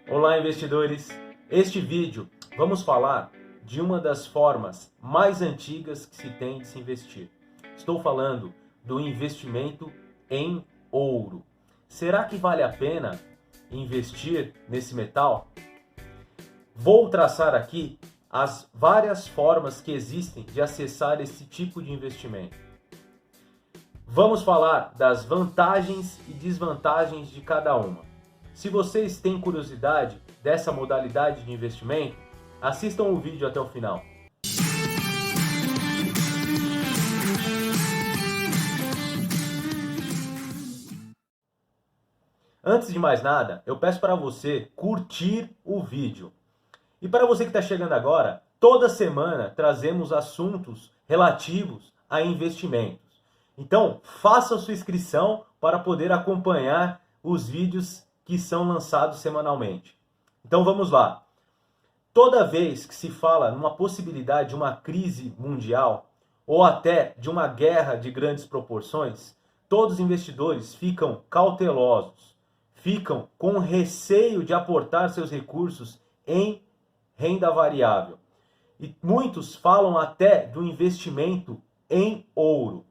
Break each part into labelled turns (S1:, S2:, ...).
S1: Olá, investidores! Este vídeo vamos falar de uma das formas mais antigas que se tem de se investir. Estou falando do investimento em ouro. Será que vale a pena investir nesse metal? Vou traçar aqui as várias formas que existem de acessar esse tipo de investimento. Vamos falar das vantagens e desvantagens de cada uma. Se vocês têm curiosidade dessa modalidade de investimento, assistam o vídeo até o final. Antes de mais nada, eu peço para você curtir o vídeo. E para você que está chegando agora, toda semana trazemos assuntos relativos a investimentos. Então, faça a sua inscrição para poder acompanhar os vídeos que são lançados semanalmente. Então vamos lá. Toda vez que se fala numa possibilidade de uma crise mundial ou até de uma guerra de grandes proporções, todos os investidores ficam cautelosos, ficam com receio de aportar seus recursos em renda variável. E muitos falam até do investimento em ouro.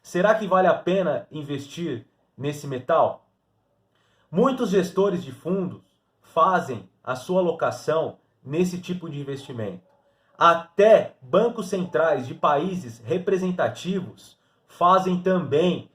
S1: Será que vale a pena investir nesse metal? Muitos gestores de fundos fazem a sua alocação nesse tipo de investimento. Até bancos centrais de países representativos fazem também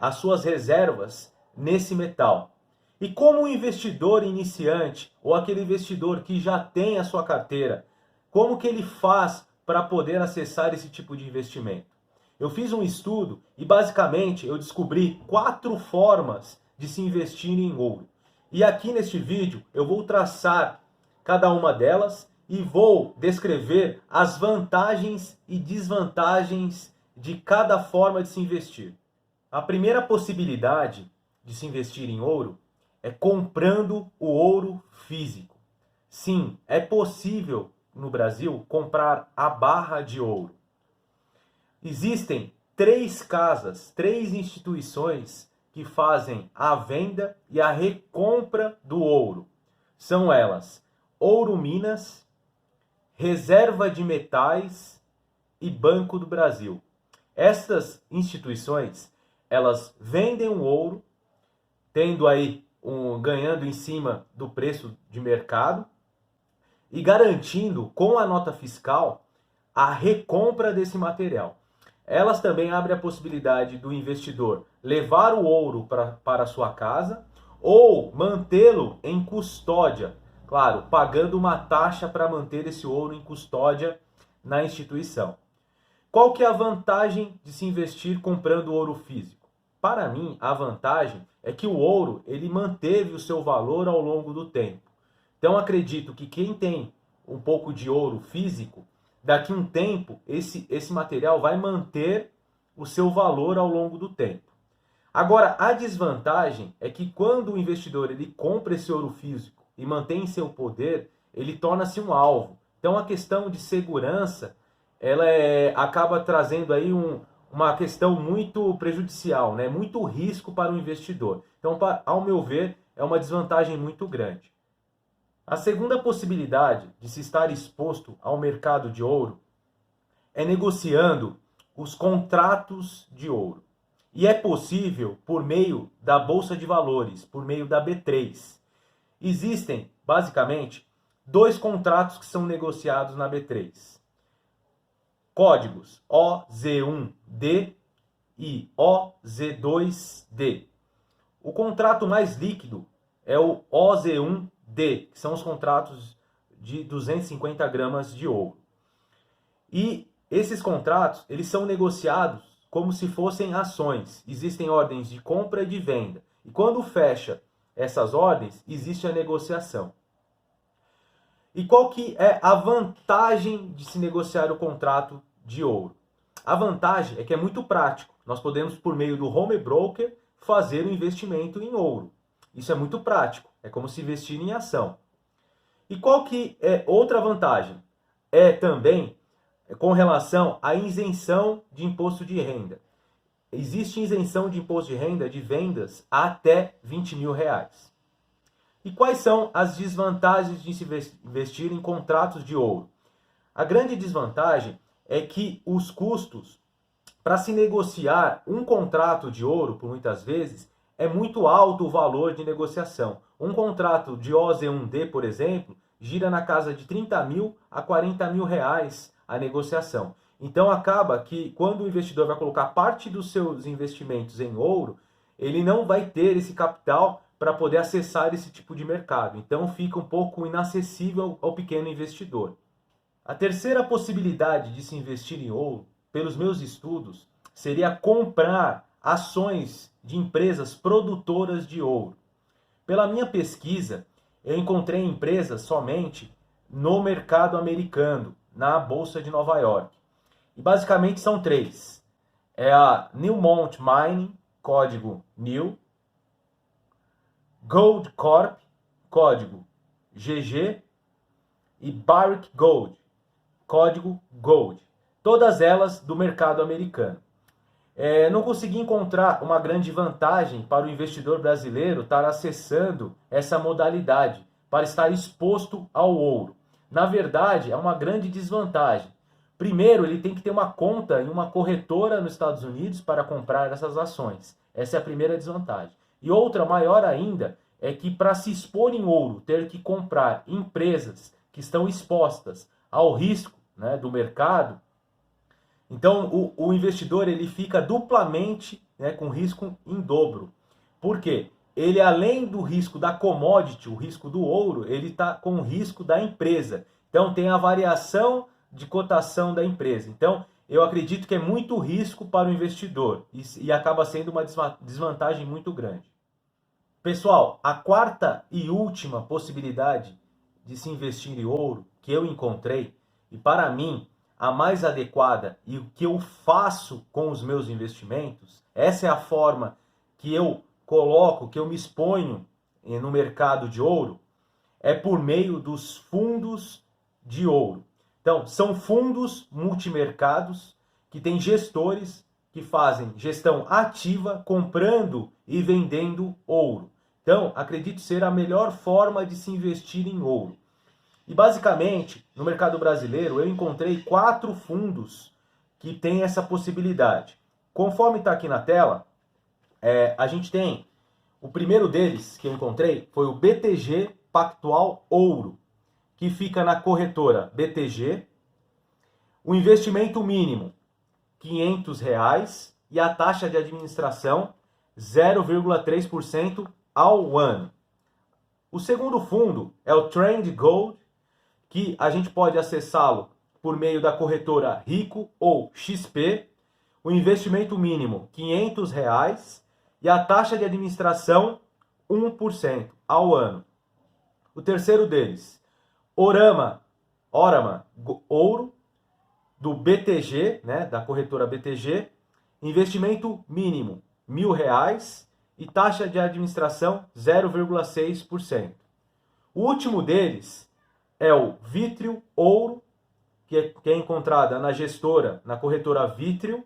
S1: as suas reservas nesse metal. E como um investidor iniciante ou aquele investidor que já tem a sua carteira, como que ele faz para poder acessar esse tipo de investimento? Eu fiz um estudo e basicamente eu descobri 4 formas de se investir em ouro. E aqui neste vídeo eu vou traçar cada uma delas e vou descrever as vantagens e desvantagens de cada forma de se investir. A primeira possibilidade de se investir em ouro é comprando o ouro físico. Sim, é possível no Brasil comprar a barra de ouro. Existem 3 casas, 3 instituições que fazem a venda e a recompra do ouro. São elas: Ouro Minas, Reserva de Metais e Banco do Brasil. Estas instituições, elas vendem o ouro, tendo aí ganhando em cima do preço de mercado e garantindo com a nota fiscal a recompra desse material. Elas também abrem a possibilidade do investidor levar o ouro para a sua casa ou mantê-lo em custódia, claro, pagando uma taxa para manter esse ouro em custódia na instituição. Qual que é a vantagem de se investir comprando ouro físico? Para mim, a vantagem é que o ouro ele manteve o seu valor ao longo do tempo. Então acredito que quem tem um pouco de ouro físico, daqui a um tempo, esse material vai manter o seu valor ao longo do tempo. Agora, a desvantagem é que quando o investidor ele compra esse ouro físico e mantém em seu poder, ele torna-se um alvo. Então, a questão de segurança, ela acaba trazendo aí uma questão muito prejudicial, né? Muito risco para o investidor. Então, ao meu ver, é uma desvantagem muito grande. A segunda possibilidade de se estar exposto ao mercado de ouro é negociando os contratos de ouro. E é possível por meio da Bolsa de Valores, por meio da B3. Existem, basicamente, 2 contratos que são negociados na B3. Códigos OZ1D e OZ2D. O contrato mais líquido é o OZ1D, que são os contratos de 250 gramas de ouro. E esses contratos, eles são negociados como se fossem ações. Existem ordens de compra e de venda. E quando fecha essas ordens, existe a negociação. E qual que é a vantagem de se negociar o contrato de ouro? A vantagem é que é muito prático. Nós podemos, por meio do home broker, fazer o investimento em ouro. Isso é muito prático. É como se investir em ação. E qual que é outra vantagem? É também com relação à isenção de imposto de renda. Existe isenção de imposto de renda de vendas até R$20 mil. E quais são as desvantagens de se investir em contratos de ouro? A grande desvantagem é que os custos para se negociar um contrato de ouro, por muitas vezes, é muito alto o valor de negociação. Um contrato de OZ1D, por exemplo, gira na casa de 30 mil a 40 mil reais a negociação. Então acaba que quando o investidor vai colocar parte dos seus investimentos em ouro, ele não vai ter esse capital para poder acessar esse tipo de mercado. Então fica um pouco inacessível ao pequeno investidor. A terceira possibilidade de se investir em ouro, pelos meus estudos, seria comprar ações de empresas produtoras de ouro. Pela minha pesquisa, eu encontrei empresas somente no mercado americano, na Bolsa de Nova York. E basicamente são três. É a Newmont Mining, código NEW, Gold Corp, código GG, e Barrick Gold, código GOLD. Todas elas do mercado americano. Não consegui encontrar uma grande vantagem para o investidor brasileiro estar acessando essa modalidade, para estar exposto ao ouro. Na verdade, é uma grande desvantagem. Primeiro, ele tem que ter uma conta em uma corretora nos Estados Unidos para comprar essas ações. Essa é a primeira desvantagem. E outra maior ainda é que para se expor em ouro, ter que comprar empresas que estão expostas ao risco, né, do mercado. Então o investidor ele fica duplamente, né, com risco em dobro. Por quê? Ele, além do risco da commodity, o risco do ouro, ele está com o risco da empresa. Então tem a variação de cotação da empresa. Então eu acredito que é muito risco para o investidor e acaba sendo uma desvantagem muito grande. Pessoal, a quarta e última possibilidade de se investir em ouro que eu encontrei, e para mim a mais adequada e o que eu faço com os meus investimentos, essa é a forma que eu coloco, que eu me exponho no mercado de ouro, é por meio dos fundos de ouro. Então, são fundos multimercados que têm gestores que fazem gestão ativa, comprando e vendendo ouro. Então, acredito ser a melhor forma de se investir em ouro. E basicamente, no mercado brasileiro, eu encontrei 4 fundos que têm essa possibilidade. Conforme está aqui na tela, a gente tem, o primeiro deles que eu encontrei foi o BTG Pactual Ouro, que fica na corretora BTG. O investimento mínimo, R$500, e a taxa de administração, 0,3% ao ano. O segundo fundo é o Trend Gold, que a gente pode acessá-lo por meio da corretora Rico ou XP. O investimento mínimo, R$500, e a taxa de administração, 1% ao ano. O terceiro deles, Orama Ouro, do BTG, né, da corretora BTG, investimento mínimo, R$1.000, e taxa de administração 0,6%. O último deles é o Vitrio Ouro, que é encontrada na gestora, na corretora Vitrio,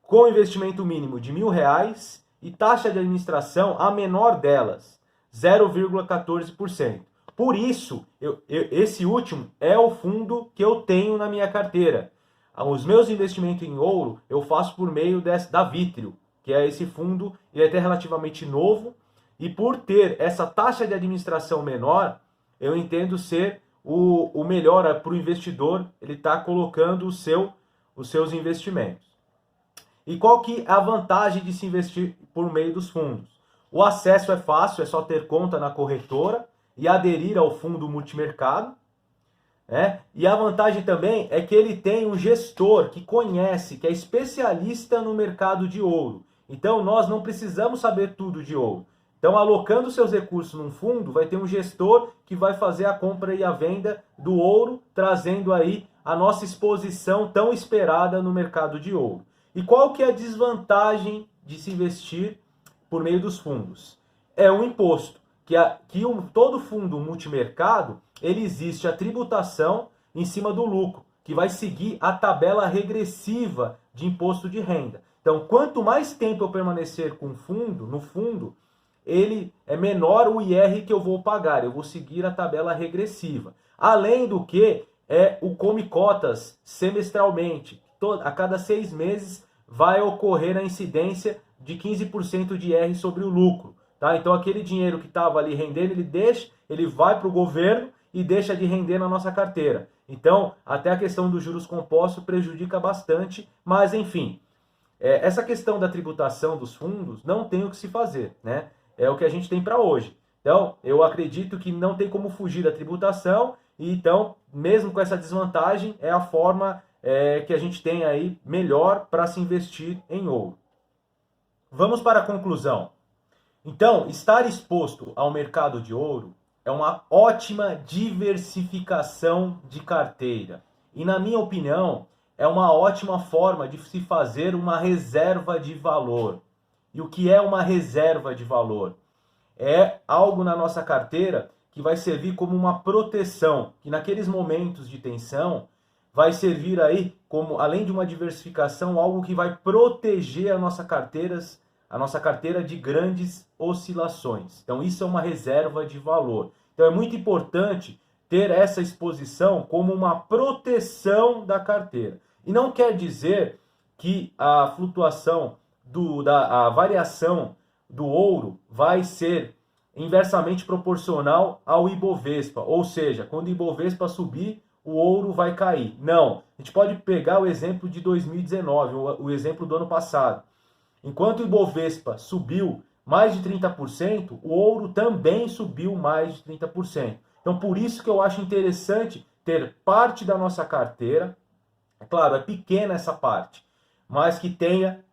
S1: com investimento mínimo de R$1.000 e taxa de administração, a menor delas, 0,14%. Por isso, esse último é o fundo que eu tenho na minha carteira. Os meus investimentos em ouro eu faço por meio da Vitrio, que é esse fundo, ele é até relativamente novo, e por ter essa taxa de administração menor, eu entendo ser o melhor para o investidor, ele está colocando os seus investimentos. E qual que é a vantagem de se investir por meio dos fundos? O acesso é fácil, é só ter conta na corretora e aderir ao fundo multimercado. E a vantagem também é que ele tem um gestor que conhece, que é especialista no mercado de ouro. Então nós não precisamos saber tudo de ouro. Então, alocando seus recursos num fundo, vai ter um gestor que vai fazer a compra e a venda do ouro, trazendo aí a nossa exposição tão esperada no mercado de ouro. E qual que é a desvantagem de se investir por meio dos fundos? É o imposto, todo fundo multimercado, ele existe a tributação em cima do lucro, que vai seguir a tabela regressiva de imposto de renda. Então, quanto mais tempo eu permanecer no fundo, ele é menor o IR que eu vou pagar, eu vou seguir a tabela regressiva. Além do que, o Come Cotas semestralmente, a cada 6 meses vai ocorrer a incidência de 15% de IR sobre o lucro. Tá? Então aquele dinheiro que estava ali rendendo, ele vai para o governo e deixa de render na nossa carteira. Então, até a questão dos juros compostos prejudica bastante, mas enfim, essa questão da tributação dos fundos não tem o que se fazer, né? É o que a gente tem para hoje. Então, eu acredito que não tem como fugir da tributação, e então, mesmo com essa desvantagem, é a forma que a gente tem aí melhor para se investir em ouro. Vamos para a conclusão. Então, estar exposto ao mercado de ouro é uma ótima diversificação de carteira. E, na minha opinião, é uma ótima forma de se fazer uma reserva de valor. E o que é uma reserva de valor? É algo na nossa carteira que vai servir como uma proteção, que naqueles momentos de tensão vai servir aí como, além de uma diversificação, algo que vai proteger a nossa carteira de grandes oscilações. Então isso é uma reserva de valor. Então é muito importante ter essa exposição como uma proteção da carteira. E não quer dizer que a flutuação, a variação do ouro vai ser inversamente proporcional ao Ibovespa. Ou seja, quando o Ibovespa subir, o ouro vai cair. Não. A gente pode pegar o exemplo de 2019, o exemplo do ano passado. Enquanto o Ibovespa subiu mais de 30%, o ouro também subiu mais de 30%. Então, por isso que eu acho interessante ter parte da nossa carteira, é claro, é pequena essa parte, mas que tenha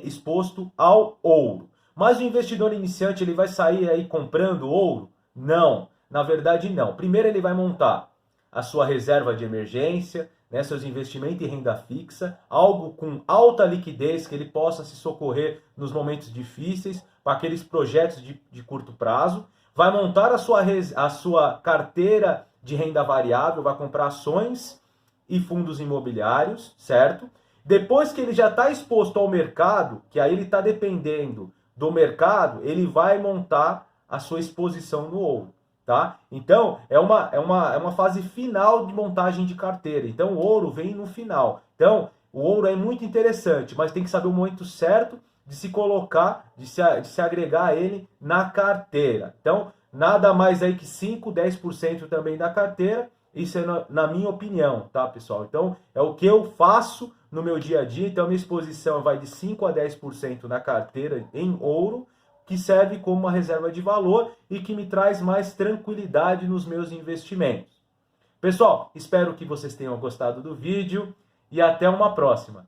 S1: exposto ao ouro. Mas o investidor iniciante, ele vai sair aí comprando ouro? Não, na verdade não. Primeiro ele vai montar a sua reserva de emergência, né, seus investimentos em renda fixa, algo com alta liquidez, que ele possa se socorrer nos momentos difíceis, para aqueles projetos de curto prazo. Vai montar a sua carteira de renda variável, vai comprar ações e fundos imobiliários, certo? Depois que ele já está exposto ao mercado, que aí ele está dependendo do mercado, ele vai montar a sua exposição no ouro. Tá? Então, é uma fase final de montagem de carteira. Então, o ouro vem no final. Então, o ouro é muito interessante, mas tem que saber o momento certo de se colocar, de se agregar a ele na carteira. Então, nada mais aí que 5, 10% também da carteira. Isso é na minha opinião, tá, pessoal? Então, é o que eu faço no meu dia a dia. Então, minha exposição vai de 5 a 10% na carteira em ouro, que serve como uma reserva de valor e que me traz mais tranquilidade nos meus investimentos. Pessoal, espero que vocês tenham gostado do vídeo e até uma próxima.